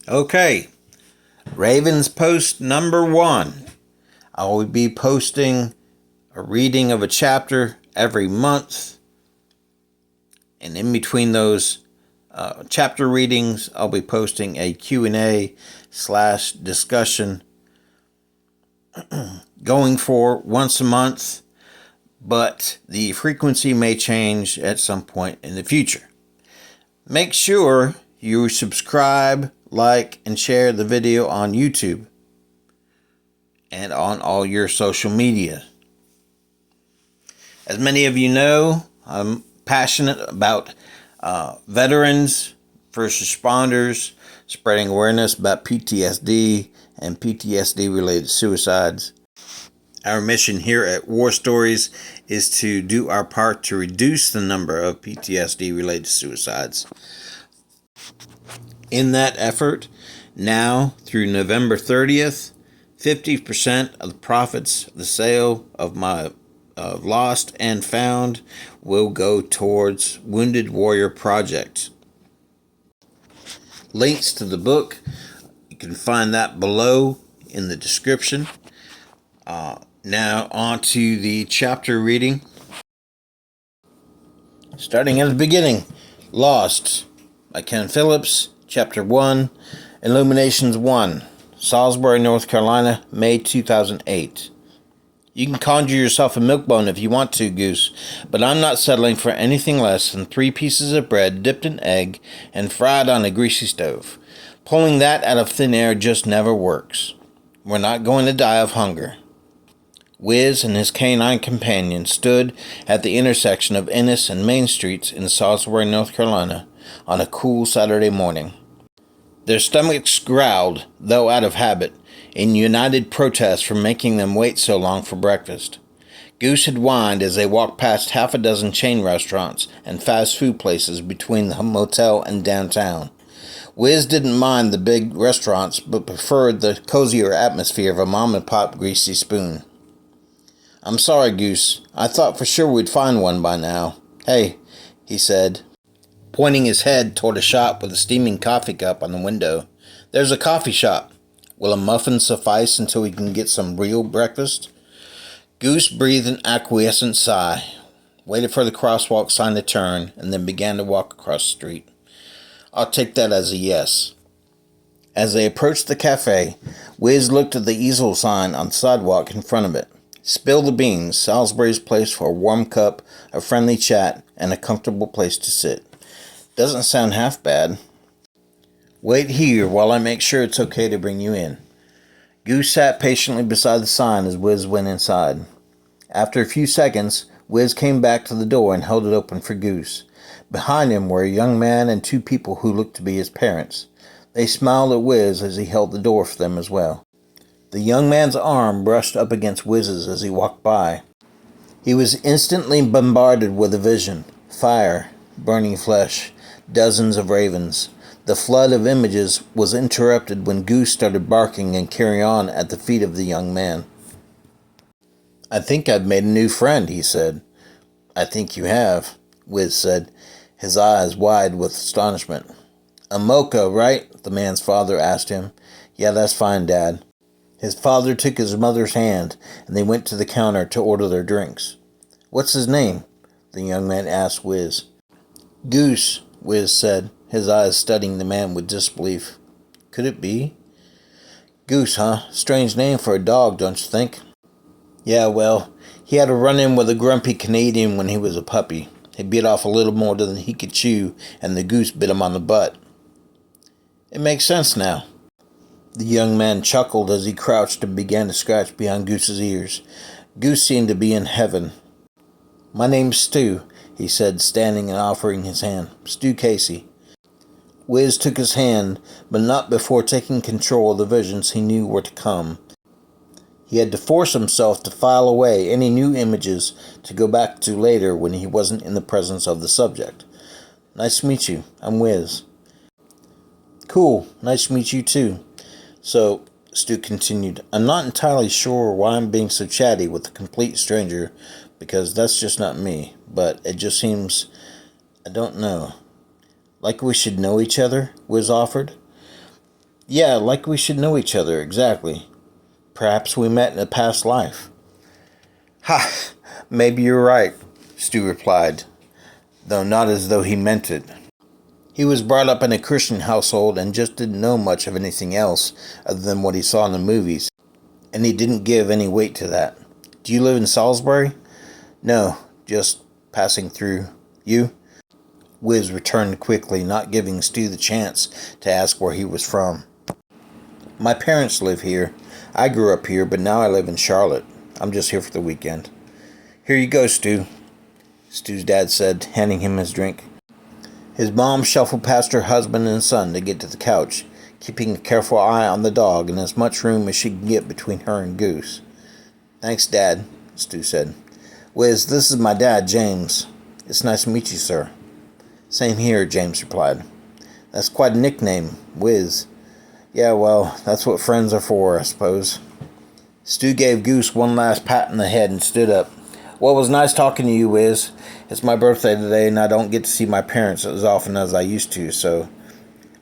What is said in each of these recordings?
Okay, Ravens post number 1. I will be posting a reading of a chapter every month, and in between those chapter readings, I'll be posting a Q&A/discussion going for once a month, but the frequency may change at some point in the future. Make sure you subscribe, like, and share the video on YouTube and on all your social media. As many of you know, I'm passionate about veterans, first responders, spreading awareness about PTSD and PTSD-related suicides. Our mission here at War Stories is to do our part to reduce the number of PTSD-related suicides. In that effort, now through November 30th, 50% of the profits of the sale of my Lost and Found will go towards Wounded Warrior Project. Links to the book, you can find that below in the description. Now on to the chapter reading. Starting at the beginning, Lost by Kenn Phillips, Chapter 1, Illuminations 1, Salisbury, North Carolina, May 2008. You can conjure yourself a milk bone if you want to, Goose, but I'm not settling for anything less than 3 pieces of bread dipped in egg and fried on a greasy stove. Pulling that out of thin air just never works. We're not going to die of hunger. Wiz and his canine companion stood at the intersection of Ennis and Main Streets in Salisbury, North Carolina, on a cool Saturday morning. Their stomachs growled, though out of habit, in united protest for making them wait so long for breakfast. Goose had whined as they walked past half a dozen chain restaurants and fast food places between the motel and downtown. Wiz didn't mind the big restaurants, but preferred the cozier atmosphere of a mom-and-pop greasy spoon. "I'm sorry, Goose. I thought for sure we'd find one by now. Hey," he said, pointing his head toward a shop with a steaming coffee cup on the window. "There's a coffee shop. Will a muffin suffice until we can get some real breakfast?" Goose breathed an acquiescent sigh, waited for the crosswalk sign to turn, and then began to walk across the street. "I'll take that as a yes." As they approached the cafe, Wiz looked at the easel sign on the sidewalk in front of it. Spill the beans, Salisbury's place for a warm cup, a friendly chat, and a comfortable place to sit. Doesn't sound half bad. "Wait here while I make sure it's okay to bring you in." Goose sat patiently beside the sign as Wiz went inside. After a few seconds, Wiz came back to the door and held it open for Goose. Behind him were a young man and 2 people who looked to be his parents. They smiled at Wiz as he held the door for them as well. The young man's arm brushed up against Wiz's as he walked by. He was instantly bombarded with a vision. Fire, burning flesh, dozens of ravens. The flood of images was interrupted when Goose started barking and carrying on at the feet of the young man. "I think I've made a new friend," he said. "I think you have," Wiz said, his eyes wide with astonishment. "A mocha, right?" the man's father asked him. "Yeah, that's fine, Dad." His father took his mother's hand, and they went to the counter to order their drinks. "What's his name?" the young man asked Wiz. "Goose," Wiz said, his eyes studying the man with disbelief. "Could it be?" "Goose, huh? Strange name for a dog, don't you think?" "Yeah, well, he had a run-in with a grumpy Canadian when he was a puppy. He bit off a little more than he could chew, and the goose bit him on the butt." "It makes sense now." The young man chuckled as he crouched and began to scratch behind Goose's ears. Goose seemed to be in heaven. "My name's Stu," he said, standing and offering his hand. "Stu Casey." Wiz took his hand, but not before taking control of the visions he knew were to come. He had to force himself to file away any new images to go back to later when he wasn't in the presence of the subject. "Nice to meet you. I'm Wiz." "Cool. Nice to meet you too. So," Stu continued, "I'm not entirely sure why I'm being so chatty with a complete stranger, because that's just not me, but it just seems, I don't know. Like we should know each other," Wiz offered. Yeah, like we should know each other, exactly. Perhaps we met in a past life. Ha! Maybe you're right, Stu replied, though not as though he meant it. He was brought up in a Christian household and just didn't know much of anything else other than what he saw in the movies, and he didn't give any weight to that. Do you live in Salisbury? No, just passing through. You? Wiz returned quickly, not giving Stu the chance to ask where he was from. My parents live here. I grew up here, but now I live in Charlotte. I'm just here for the weekend. Here you go, Stu, Stu's dad said, handing him his drink. His mom shuffled past her husband and son to get to the couch, keeping a careful eye on the dog and as much room as she could get between her and Goose. Thanks, Dad, Stu said. Wiz, this is my dad, James. It's nice to meet you, sir. Same here, James replied. That's quite a nickname, Wiz. Yeah, well, that's what friends are for, I suppose. Stu gave Goose one last pat on the head and stood up. Well, it was nice talking to you, Wiz. It's my birthday today, and I don't get to see my parents as often as I used to, so...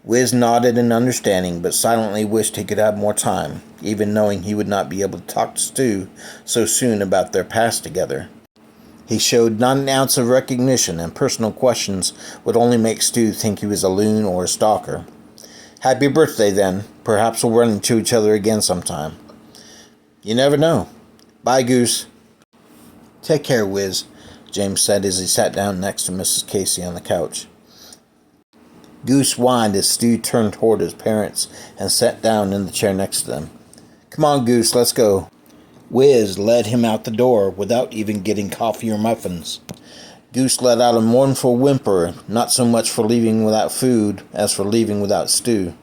Wiz nodded in understanding, but silently wished he could have more time, even knowing he would not be able to talk to Stu so soon about their past together. He showed not an ounce of recognition, and personal questions would only make Stu think he was a loon or a stalker. Happy birthday, then. Perhaps we'll run into each other again sometime. You never know. Bye, Goose. Take care, Wiz, James said as he sat down next to Mrs. Casey on the couch. Goose whined as Stu turned toward his parents and sat down in the chair next to them. Come on, Goose, let's go. Wiz led him out the door without even getting coffee or muffins. Goose let out a mournful whimper, not so much for leaving without food as for leaving without Stu.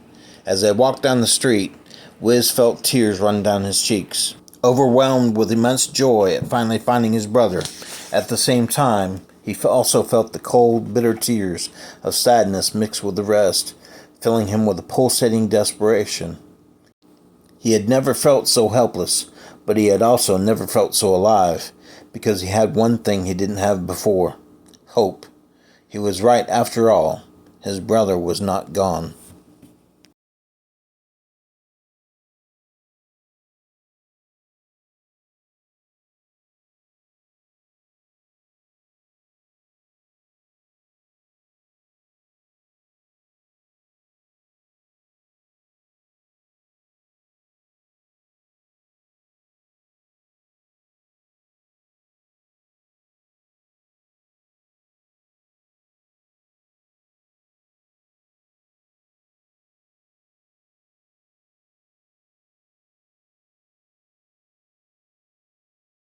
As they walked down the street, Wiz felt tears run down his cheeks. Overwhelmed with immense joy at finally finding his brother, at the same time, he also felt the cold, bitter tears of sadness mixed with the rest, filling him with a pulsating desperation. He had never felt so helpless, but he had also never felt so alive, because he had one thing he didn't have before: hope. He was right after all. His brother was not gone.